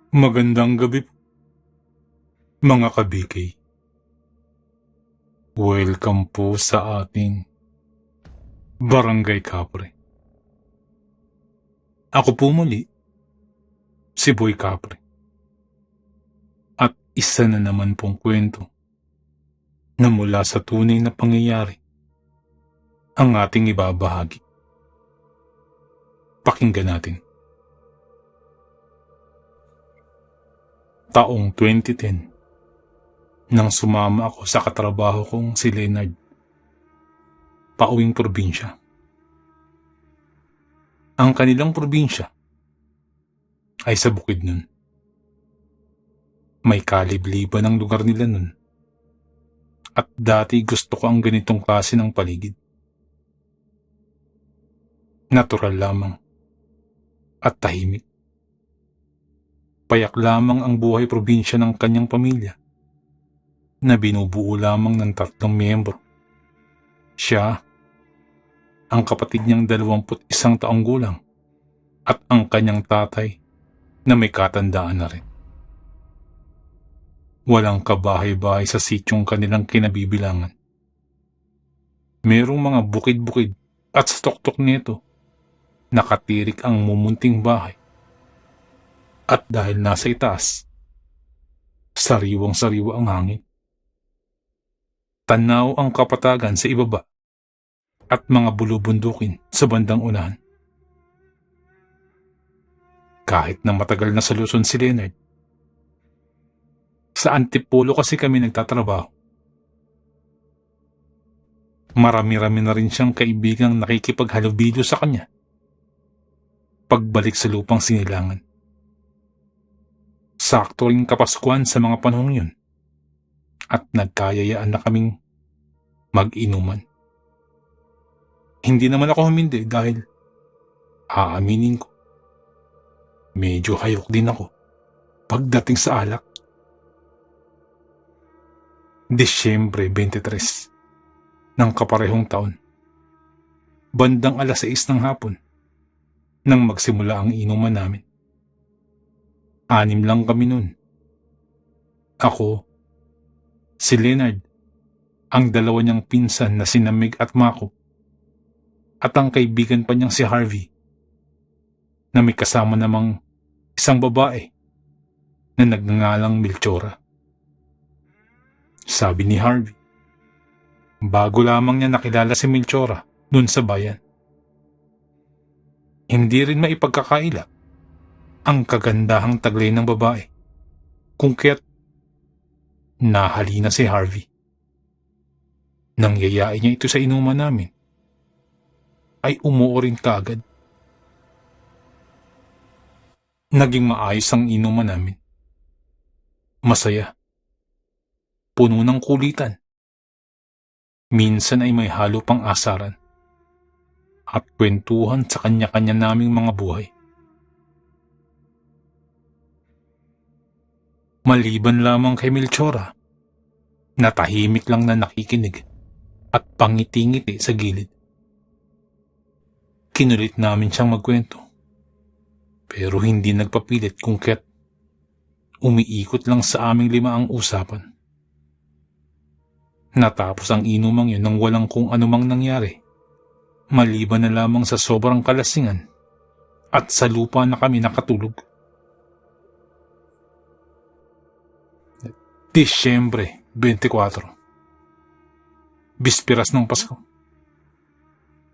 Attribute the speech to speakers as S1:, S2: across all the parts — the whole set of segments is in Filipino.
S1: Magandang gabi po, mga kabikay. Welcome po sa ating Barangay Kapre. Ako po muli, si Boy Kapre. At isa na naman pong kwento na mula sa tunay na pangyayari ang ating ibabahagi. Pakinggan natin. Taong 2010, nang sumama ako sa katrabaho kong si Leonard, pauwing probinsya. Ang kanilang probinsya ay sa Bukidnon. May kalibliban ang lugar nila nun. At dati gusto ko ang ganitong klase ng paligid. Natural lamang at tahimik. Payak lamang ang buhay probinsya ng kanyang pamilya na binubuo lamang ng 3 miyembro. Siya, ang kapatid niyang 21 taong gulang, at ang kanyang tatay na may katandaan na rin. Walang kabahay-bahay sa sityong kanilang kinabibilangan. Merong mga bukid-bukid at sa tuktok nito, nakatirik ang mumunting bahay. At dahil nasa itaas, sariwang-sariwa ang hangin. Tanaw ang kapatagan sa ibaba at mga bulubundukin sa bandang unahan. Kahit na matagal na sa Luzon si Leonard, sa Antipolo kasi kami nagtatrabaho. Marami-rami na rin siyang kaibigang nakikipaghalubilo sa kanya pagbalik sa lupang sinilangan. Sakto ring Kapaskuhan sa mga panahong yun at nagkayayaan na kaming mag-inuman. Hindi naman ako humindi dahil aaminin ko, medyo hayok din ako pagdating sa alak. Disyembre 23 ng kaparehong taon, bandang 6:00 ng hapon nang magsimula ang inuman namin. 6 lang kami nun. Ako, si Leonard, ang 2 niyang pinsan na si Namig at Mako, at ang kaibigan pa niyang si Harvey, na may kasama namang isang babae na nagngangalang Melchora. Sabi ni Harvey, bago lamang niya nakilala si Melchora dun sa bayan. Hindi rin maipagkakaila ang kagandahang taglay ng babae, kung kaya't nahalina si Harvey. Nang yayain niya ito sa inuman namin, ay umuo rin kaagad. Naging maayos ang inuman namin. Masaya. Puno ng kulitan. Minsan ay may halo pang asaran at kwentuhan sa kanya-kanya naming mga buhay. Maliban lamang kay Melchora, na tahimik lang na nakikinig at pangiti-ngiti sa gilid. Kinulit namin siyang magkwento, pero hindi nagpapilit kung kaya't umiikot lang sa aming 5 ang usapan. Natapos ang inumang yun nang walang kung anumang nangyari, maliban na lamang sa sobrang kalasingan at sa lupa na kami nakatulog. Disyembre 24, Bispiras ng Pasko.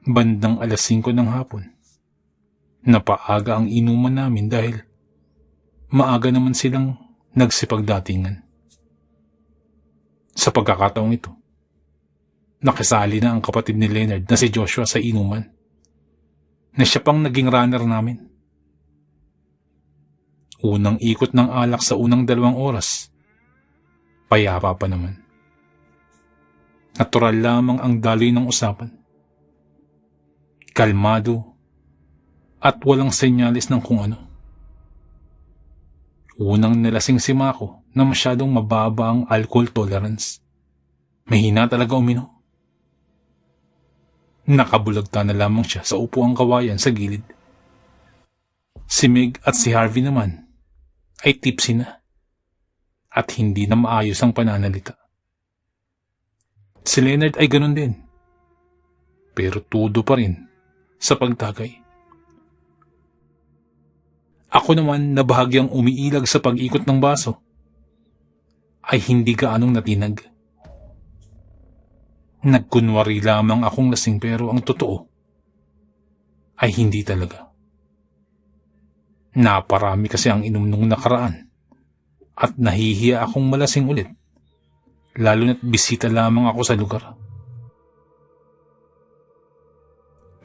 S1: Bandang 5:00 ng hapon. Napaaga ang inuman namin dahil maaga naman silang nagsipagdatingan. Sa pagkakataong ito, nakisali na ang kapatid ni Leonard na si Joshua sa inuman, na siya pang naging runner namin. Unang ikot ng alak sa unang 2 oras, payapa pa naman. Natural lamang ang daloy ng usapan. Kalmado at walang senyalis ng kung ano. Unang nilasing si Mako na masyadong mababa ang alcohol tolerance. Mahina talaga uminom. Nakabulagta na lamang siya sa upuang kawayan sa gilid. Si Meg at si Harvey naman ay tipsy na at hindi na maayos ang pananalita. Si Leonard ay ganun din, pero tudo pa rin sa pagtagay. Ako naman na bahagyang umiilag sa pag-ikot ng baso ay hindi gaanong natinag. Nagkunwari lamang akong lasing pero ang totoo ay hindi talaga. Naparami kasi ang inom nung nakaraan at nahihiya akong malasing ulit, lalo na't bisita lamang ako sa lugar.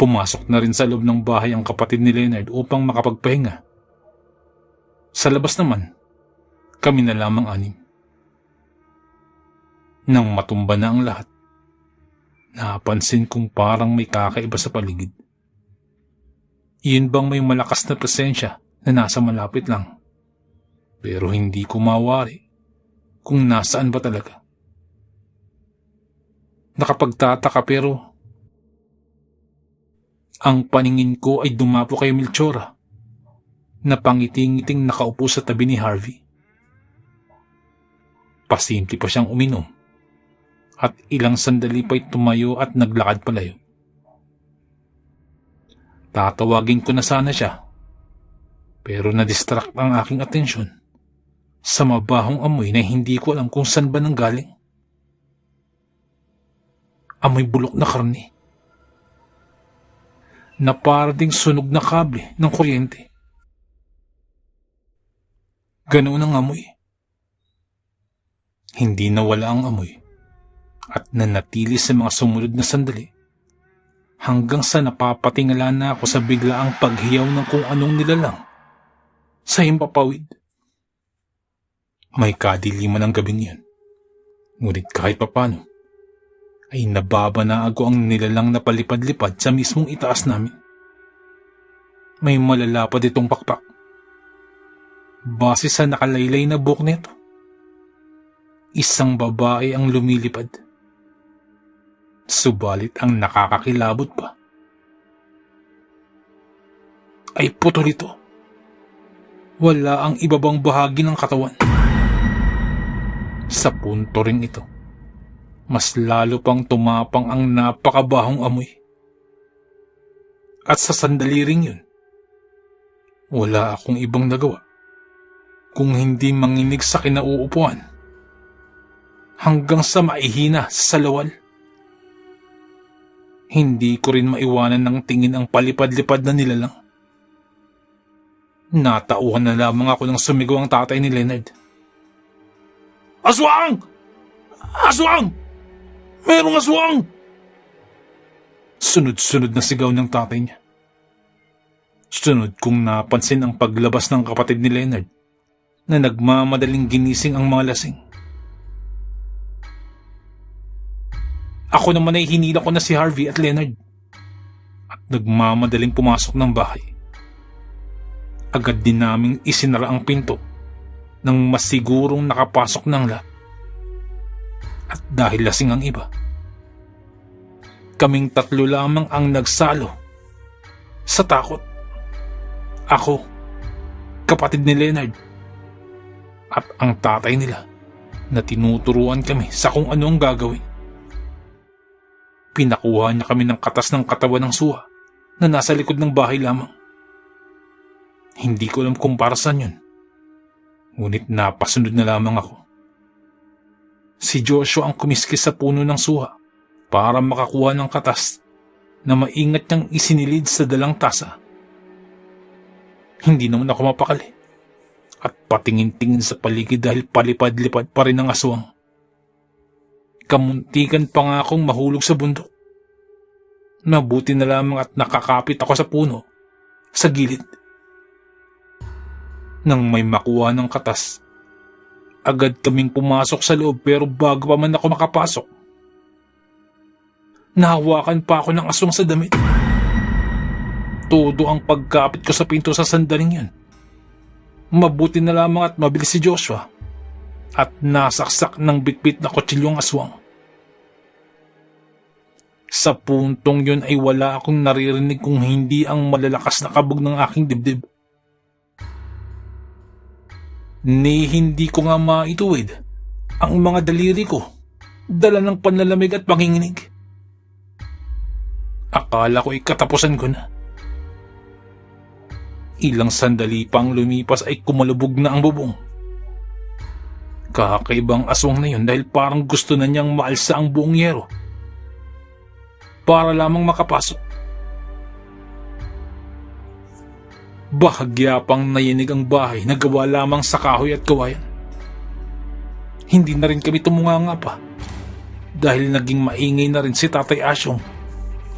S1: Pumasok na rin sa loob ng bahay ang kapatid ni Leonard upang makapagpahinga. Sa labas naman, kami na lamang 6. Nang matumba na ang lahat, napansin kong parang may kakaiba sa paligid. Iyon bang may malakas na presensya na nasa malapit lang, pero hindi ko mawari kung nasaan ba talaga. Nakapagtataka pero ang paningin ko ay dumapo kay Melchora na pangiting-ngiting nakaupo sa tabi ni Harvey. Pasimple pa siyang uminom at ilang sandali pa'y tumayo at naglakad palayo. Tatawagin ko na sana siya, pero na-distract ang aking atensyon sa mabahong amoy na hindi ko alam kung saan ba nanggaling. Amoy bulok na karne na para ding sunog na kable ng kuryente. Ganoon ang amoy. Hindi nawala ang amoy at nanatili sa mga sumunod na sandali hanggang sa napapatingala na ako sa biglaang paghiyaw ng kung anong nilalang sa himpapawid. May kadiliman ang gabing yun, ngunit kahit papano ay nababanago ang nilalang na palipad-lipad sa mismong itaas namin. May malalapad itong pakpak. Base sa nakalaylay na buhok nito, isang babae ang lumilipad. Subalit ang nakakakilabot pa ay putol ito. Wala ang ibabang bahagi ng katawan. Sa punto ring ito, mas lalo pang tumapang ang napakabahong amoy. At sa sandali ring yun, wala akong ibang nagawa kung hindi manginig sa kinauupuan hanggang sa maihina sa salawal. Hindi ko rin maiwanan ng tingin ang palipad-lipad na nilalang. Natauhan na lamang ako nang sumigaw ang tatay ni Leonard. "Aswang! Aswang! Merong aswang!" Sunod-sunod na sigaw ng tatay niya. Sunod kong napansin ang paglabas ng kapatid ni Leonard na nagmamadaling ginising ang mga lasing. Ako naman ay hinila ko na si Harvey at Leonard at nagmamadaling pumasok ng bahay. Agad din naming isinara ang pinto nang masigurong nakapasok ng lahat. At dahil lasing ang iba, kaming 3 lamang ang nagsalo sa takot. Ako, kapatid ni Leonard, at ang tatay nila na tinuturuan kami sa kung ano ang gagawin. Pinakuha niya kami ng katas ng katawan ng suha na nasa likod ng bahay lamang. Hindi ko alam kung para saan yun, ngunit napasunod na lamang ako. Si Joshua ang kumiskis sa puno ng suha para makakuha ng katas na maingat niyang isinilid sa dalang tasa. Hindi naman ako mapakali at patingin-tingin sa paligid dahil palipad-lipad pa rin ang aswang. Kamuntikan pa nga akong mahulog sa bundok. Mabuti na lamang at nakakapit ako sa puno, sa gilid. Nang may makuha ng katas, agad kaming pumasok sa loob pero bago pa man ako makapasok, nahawakan pa ako ng aswang sa damit. Todo ang pagkapit ko sa pinto sa sandaling yan. Mabuti na lamang at mabilis si Joshua at nasaksak ng bitbit na kutsilyong aswang. Sa puntong yun ay wala akong naririnig kung hindi ang malalakas na kabog ng aking dibdib. Ni hindi ko nga maituwid ang mga daliri ko, dala ng panlalamig at panginginig. Akala ko'y katapusan ko na. Ilang sandali pang lumipas ay kumalubog na ang bubong. Kakaibang aswang na yun dahil parang gusto na niyang maalsa ang buong yero para lamang makapasok. Bahagya pang nayinig ang bahay na gawa lamang sa kahoy at kawayan. Hindi na rin kami tumunganga pa dahil naging maingay na rin si Tatay Asyong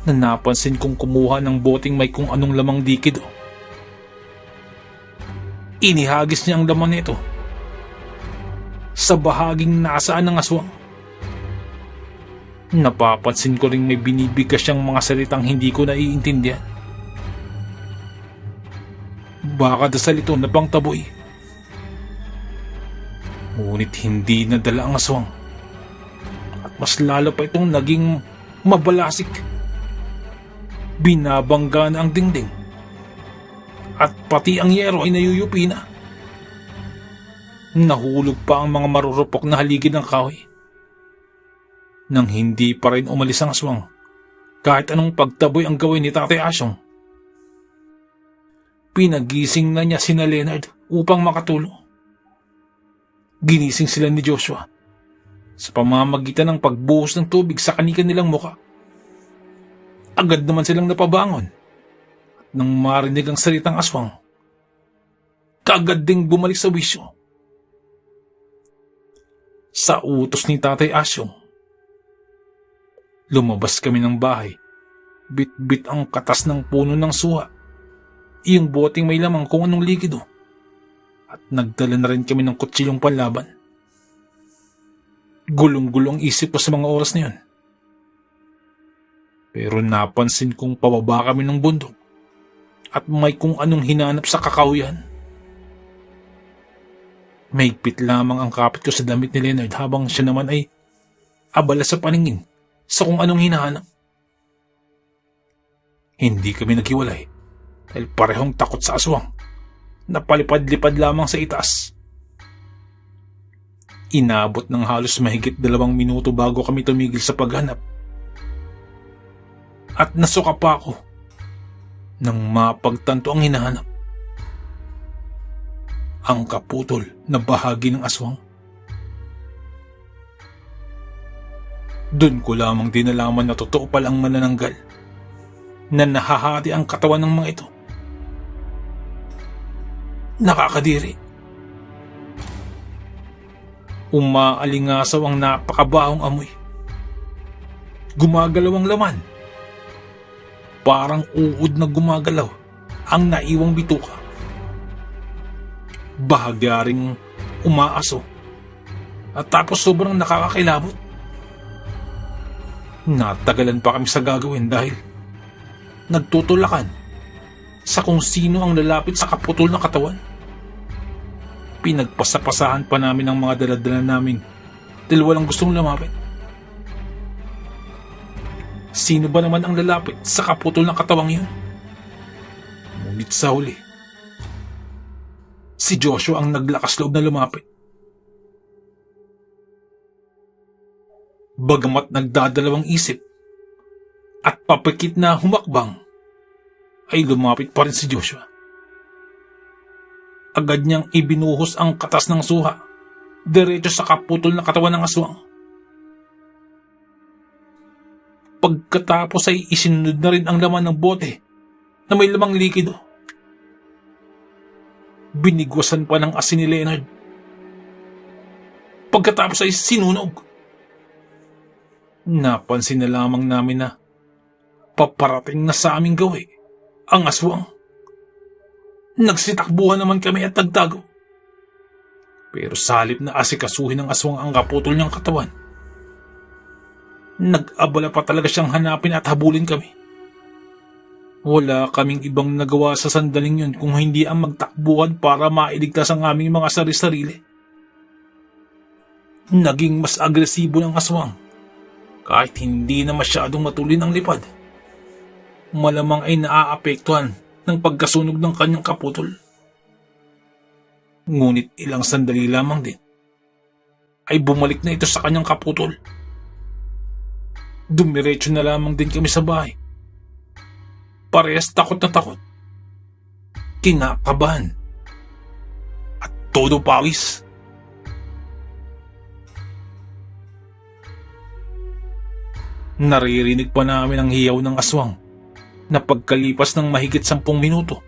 S1: na napansin kong kumuha ng boteng may kung anong lamang dikido. Inihagis niya ang laman nito sa bahaging nasaan ng aswang. Napapansin ko ring may binibigkas siyang mga salitang hindi ko naiintindihan. Baka dasal ito na pangtaboy. Ngunit hindi nadala ang aswang. At mas lalo pa itong naging mabalasik. Binabangga na ang dingding. At pati ang yero ay nayuyupi na. Nahulog pa ang mga marurupok na haligi ng kahoy. Nang hindi pa rin umalis ang aswang, kahit anong pagtaboy ang gawin ni Tatay Asyong. Pinagising na niya sina Leonard upang makatulong. Ginising sila ni Joshua sa pamamagitan ng pagbuhos ng tubig sa kani-kanilang muka. Agad naman silang napabangon. Nang marinig ang salitang aswang, kaagad ding bumalik sa wisyo. Sa utos ni Tatay Asyong, lumabas kami ng bahay, bit-bit ang katas ng puno ng suha, iyong boteng may lamang kung anong likido, at nagdala na rin kami ng kutsilyong panlaban. Gulong-gulong isip ko sa mga oras na yun. Pero napansin kong pababa kami ng bundok at may kung anong hinanap sa kakahuyan. Mahigpit lamang ang kapit ko sa damit ni Leonard habang siya naman ay abala sa paningin sa kung anong hinahanap. Hindi kami naghiwalay dahil parehong takot sa aswang na palipad-lipad lamang sa itaas. Inabot ng halos mahigit 2 minuto bago kami tumigil sa paghanap. At nasuka pa ako nang mapagtanto ang hinahanap. Ang kaputol na bahagi ng aswang. Doon ko lamang din nalaman na totoo palang manananggal na nahahati ang katawan ng mga ito. Nakakadiri. Umaalingasaw ang napakabahong amoy. Gumagalaw ang laman. Parang uod na gumagalaw ang naiwang bituka. Bahagya ring umaaso at tapos sobrang nakakakilabot. Natagalan pa kami sa gagawin dahil nagtutulakan sa kung sino ang lalapit sa kaputol na katawan. Pinagpasapasahan pa namin ang mga daladala namin dahil walang gustong lumapit. Sino ba naman ang lalapit sa kaputol ng katawang yun? Ngunit sa huli, si Joshua ang naglakas loob na lumapit. Bagamat nagdadalawang isip at papikit na humakbang, ay lumapit pa rin si Joshua. Agad niyang ibinuhos ang katas ng suha diretso sa kaputol na katawan ng aswang. Pagkatapos ay isinunod na rin ang laman ng bote na may lamang likido. Binigwasan pa ng asin ni Leonard. Pagkatapos ay sinunog. Napansin na lamang namin na paparating na sa aming gawi ang aswang. Nagsitakbuhan naman kami at nagtago. Pero sa halip na asikasuhin ng aswang ang kaputol niyang katawan, nag-abala pa talaga siyang hanapin at habulin kami. Wala kaming ibang nagawa sa sandaling yun kung hindi ang magtakbuhan para mailigtas ang aming mga sarili-sarili. Naging mas agresibo ng aswang kahit hindi na masyadong matulin ang lipad. Malamang ay naaapektuhan ng pagkasunog ng kanyang kaputol. Ngunit ilang sandali lamang din ay bumalik na ito sa kanyang kaputol. Dumiretso na lamang din kami sa bahay. Parehas takot na takot, kinakabahan, at todo pawis. Naririnig pa namin ang hiyaw ng aswang na pagkalipas ng mahigit 10 minuto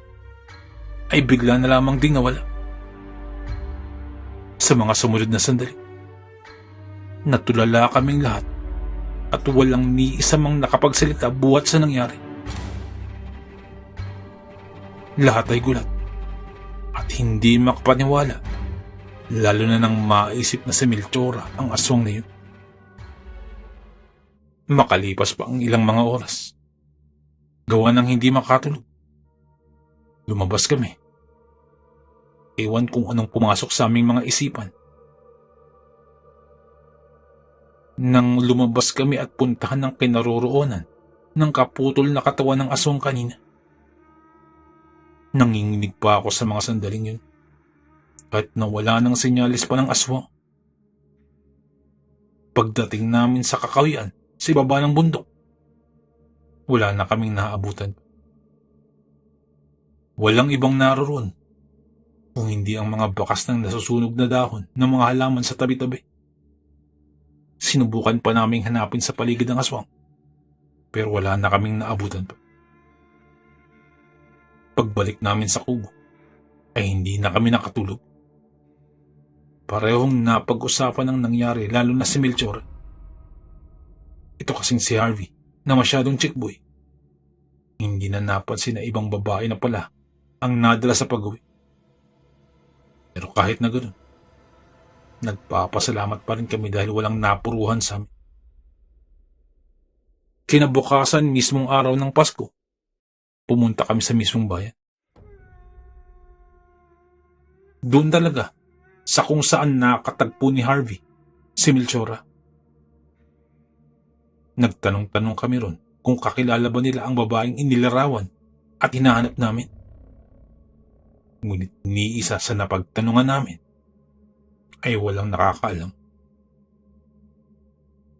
S1: ay bigla na lamang ding nawala. Sa mga sumunod na sandali, natulala kaming lahat at walang ni isa mang nakapagsalita buhat sa nangyari. Lahat ay gulat at hindi makapaniwala, lalo na nang maisip na si Melchora ang aswang na yun. Makalipas pa ang ilang mga oras, gawa ng hindi makatulog, lumabas kami. Ewan kung anong pumasok sa aming mga isipan. Nang lumabas kami at puntahan ng kinaroroonan ng kaputol na katawan ng aswang kanina, nanginginig pa ako sa mga sandaling yun, kahit nawala ng senyalis pa ng aswang. Pagdating namin sa kakawian sa ibaba ng bundok, wala na kaming naaabutan. Walang ibang naroroon kung hindi ang mga bakas ng nasusunog na dahon ng mga halaman sa tabi-tabi. Sinubukan pa naming hanapin sa paligid ng aswang, pero wala na kaming naabutan pa. Pagbalik namin sa kubo, ay hindi na kami nakatulog. Parehong napag-usapan ang nangyari, lalo na si Melchor. Ito kasing si Harvey na masyadong chickboy. Hindi na napansin na ibang babae na pala ang nadala sa pag-uwi. Pero kahit na ganoon, nagpapasalamat pa rin kami dahil walang napuruhan sa amin. Kinabukasan mismong araw ng Pasko, pumunta kami sa mismong bayan. Doon talaga, sa kung saan nakatagpo ni Harvey, si Melchora. Nagtanong-tanong kami ron kung kakilala ba nila ang babaeng inilarawan at hinahanap namin. Ngunit ni isa sa napagtanungan namin ay walang nakakaalam.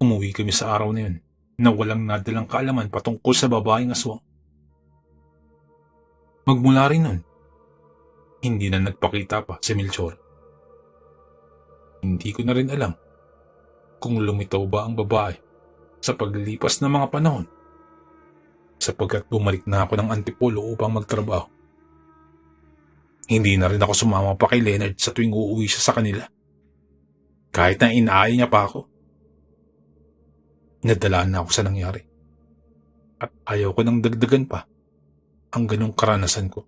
S1: Umuwi kami sa araw na yun na walang nadalang kaalaman patungkol sa babaeng aswang. Magmula rin nun, hindi na nagpakita pa si Melchor. Hindi ko na rin alam kung lumitaw ba ang babae sa paglilipas ng mga panahon, sapagkat bumalik na ako ng Antipolo upang magtrabaho. Hindi na rin ako sumama pa kay Leonard sa tuwing uuwi siya sa kanila, kahit na inaaya niya pa ako. Nadalaan na ako sa nangyari at ayaw ko nang dagdagan pa ang ganong karanasan ko.